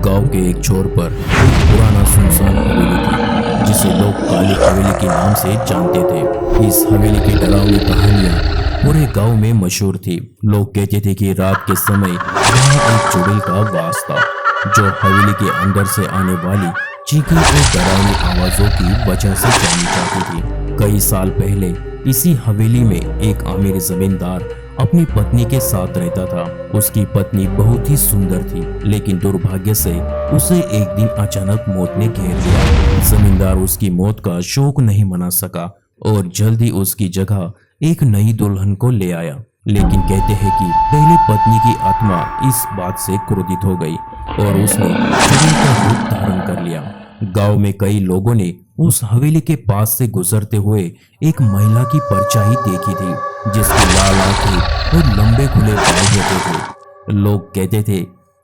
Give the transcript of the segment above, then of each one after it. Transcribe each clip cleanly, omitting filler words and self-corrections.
गांव के एक छोर पर एक पुराना सुनसान हवेली थी जिसे लोग काली हवेली के नाम से जानते थे। इस हवेली की डरावनी कहानियां पूरे गांव में मशहूर थी। लोग कहते थे कि रात के समय वहां एक चुड़ैल का वास था जो हवेली के अंदर से आने वाली चीखी और डरावनी आवाजों की वजह से जानी जाती थी। कई साल पहले इसी हवेली में एक अमीर जमींदार अपनी पत्नी के साथ रहता था। उसकी पत्नी बहुत ही सुंदर थी, लेकिन दुर्भाग्य से उसे एक दिन अचानक मौत ने घेर लिया। जमींदार उसकी मौत का शोक नहीं मना सका और जल्द ही उसकी जगह एक नई दुल्हन को ले आया। लेकिन कहते हैं कि पहली पत्नी की आत्मा इस बात से क्रोधित हो गई और उसने चुड़ैल का रूप धारण कर लिया। गांव में कई लोगों ने उस हवेली के पास से गुजरते हुए एक महिला की परछाई देखी थी जिसकी लाल आंखें और लंबे खुले बाल होते थे। लोग कहते थे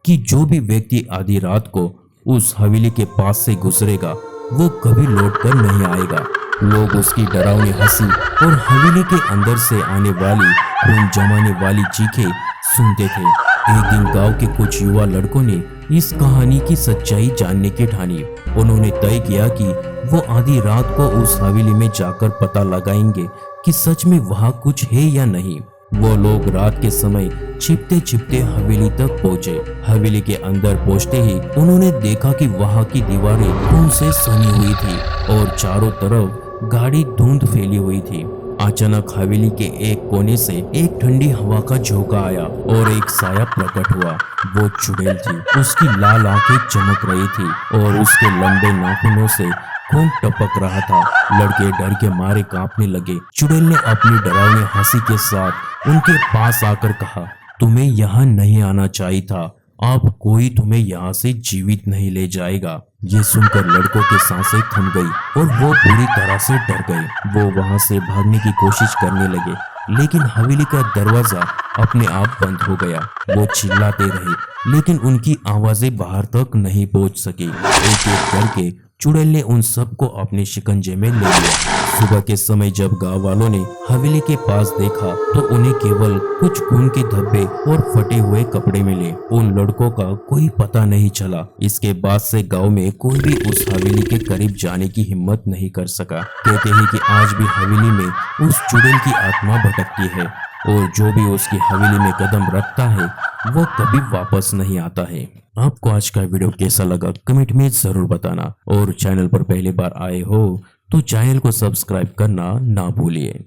कि जो भी व्यक्ति आधी रात को उस हवेली के पास से गुजरेगा वो कभी लौटकर नहीं आएगा। लोग उसकी डरावनी हंसी और हवेली के अंदर से आने वाली खून जमाने वाली चीखें सुनते थे। एक दिन गांव के कुछ युवा लड़कों ने इस कहानी की सच्चाई जानने की ठानी। उन्होंने तय किया कि वो आधी रात को उस हवेली में जाकर पता लगाएंगे कि सच में वहां कुछ है या नहीं। वो लोग रात के समय छिपते छिपते हवेली तक पहुंचे। हवेली के अंदर पहुंचते ही उन्होंने देखा कि वहां की दीवारें खून से सनी हुई थी और चारों तरफ गाढ़ी धुंध फैली हुई थी। अचानक हवेली के एक कोने से एक ठंडी हवा का झोंका आया और एक साया प्रकट हुआ। वो चुड़ैल थी। उसकी लाल आंखें चमक रही थी और उसके लंबे नाखूनों से खून टपक रहा था। लड़के डर के मारे कांपने लगे। चुड़ैल ने अपनी डरावनी हंसी के साथ उनके पास आकर कहा, तुम्हें यहाँ नहीं आना चाहिए था। अब कोई तुम्हें यहाँ से जीवित नहीं ले जाएगा। ये सुनकर लड़कों की सांसें थम गई और वो पूरी तरह से डर गए। वो वहां से भागने की कोशिश करने लगे, लेकिन हवेली का दरवाजा अपने आप बंद हो गया। वो चिल्लाते रहे, लेकिन उनकी आवाजें बाहर तक नहीं पहुंच सकी। एक एक करके चुड़ैल ने उन सबको अपने शिकंजे में ले लिया। सुबह के समय जब गांव वालों ने हवेली के पास देखा तो उन्हें केवल कुछ खून के धब्बे और फटे हुए कपड़े मिले। उन लड़कों का कोई पता नहीं चला। इसके बाद से गांव में कोई भी उस हवेली के करीब जाने की हिम्मत नहीं कर सका। कहते हैं कि आज भी हवेली में उस चुड़ैल की आत्मा भटकती है और जो भी उसकी हवेली में कदम रखता है वो कभी वापस नहीं आता है। आपको आज का वीडियो कैसा लगा कमेंट में जरूर बताना और चैनल पर पहली बार आए हो तो चैनल को सब्सक्राइब करना ना भूलिए।